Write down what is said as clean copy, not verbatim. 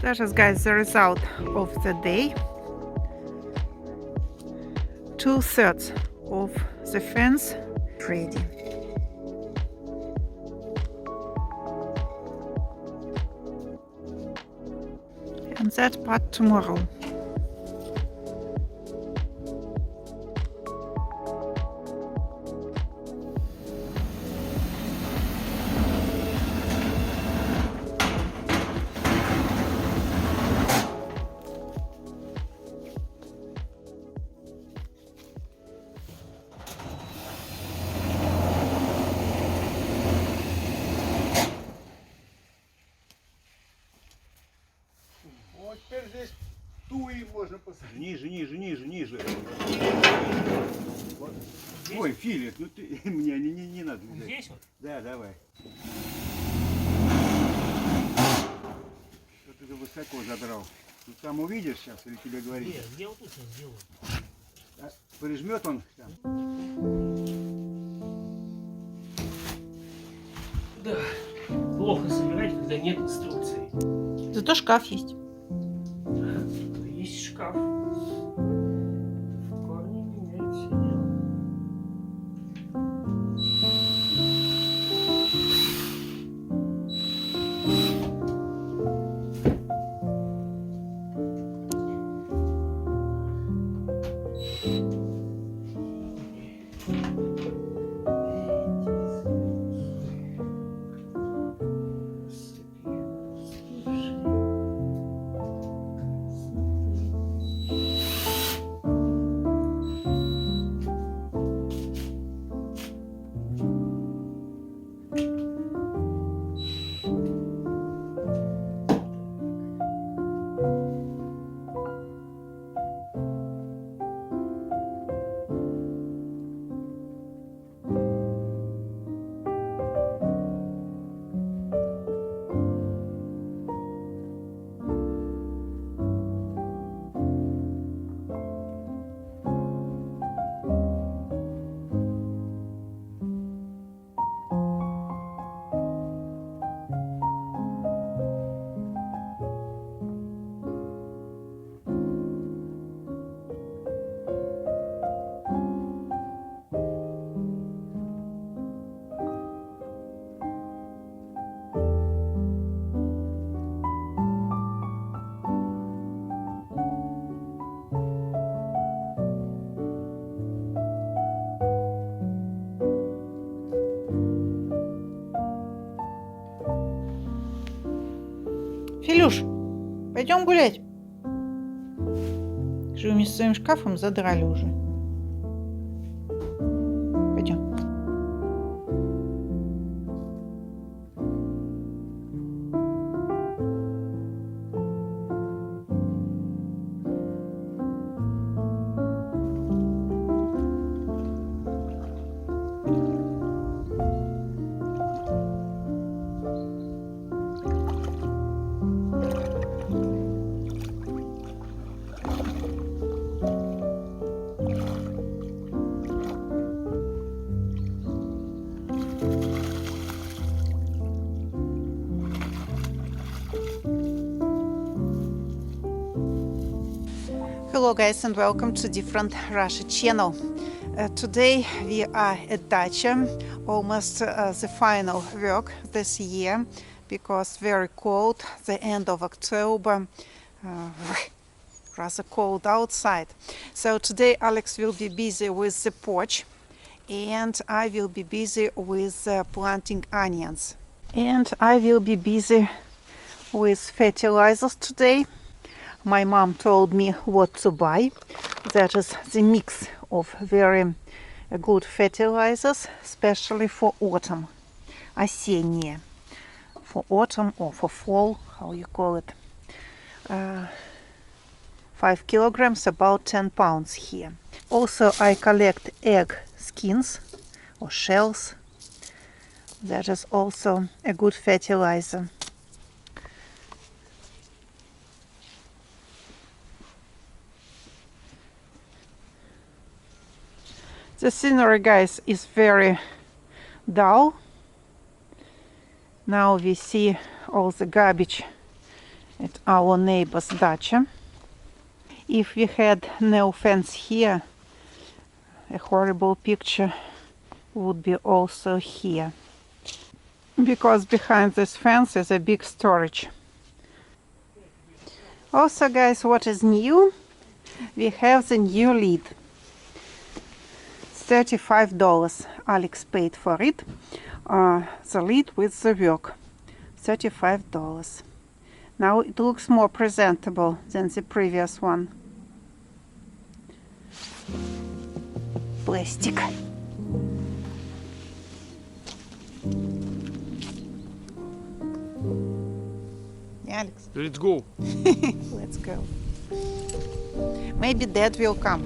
That is, guys, the result of the day. 2/3 of the fence ready. And that part tomorrow. Вот теперь здесь туи можно посадить. Ниже. Вот. Ой, Филипп, ну ты мне не надо. Здесь вот? Да, давай. Что ты высоко задрал? Ну там увидишь сейчас или тебе говорить? Нет, я вот тут сейчас сделаю. А, прижмет он там? Да. Плохо собирать, когда нет инструкции. Зато шкаф есть. Есть шкаф. В корне меняет все дело. Филюш, пойдем гулять. Что вы вместе с своим шкафом задрали уже. Пойдем. Hello guys and welcome to Different Russia channel. Today we are at Dacha, almost the final work this year because very cold, the end of October, rather cold outside. So today Alex will be busy with the porch and I will be busy with planting onions. And I will be busy with fertilizers today. My mom told me what to buy. That is the mix of very good fertilizers, especially for autumn. Осенние. For autumn or for fall, how you call it. 5 kilograms, about 10 pounds here. Also, I collect egg skins or shells. That is also a good fertilizer. The scenery, guys, is very dull. Now we see all the garbage at our neighbor's dacha. If we had no fence here, a horrible picture would be also here. Because behind this fence is a big storage. Also, guys, what is new? We have the new lid. $35. Alex paid for it. The lid with the work. $35. Now it looks more presentable than the previous one. Plastic. Alex, Let's go. let's go. Maybe Dad will come.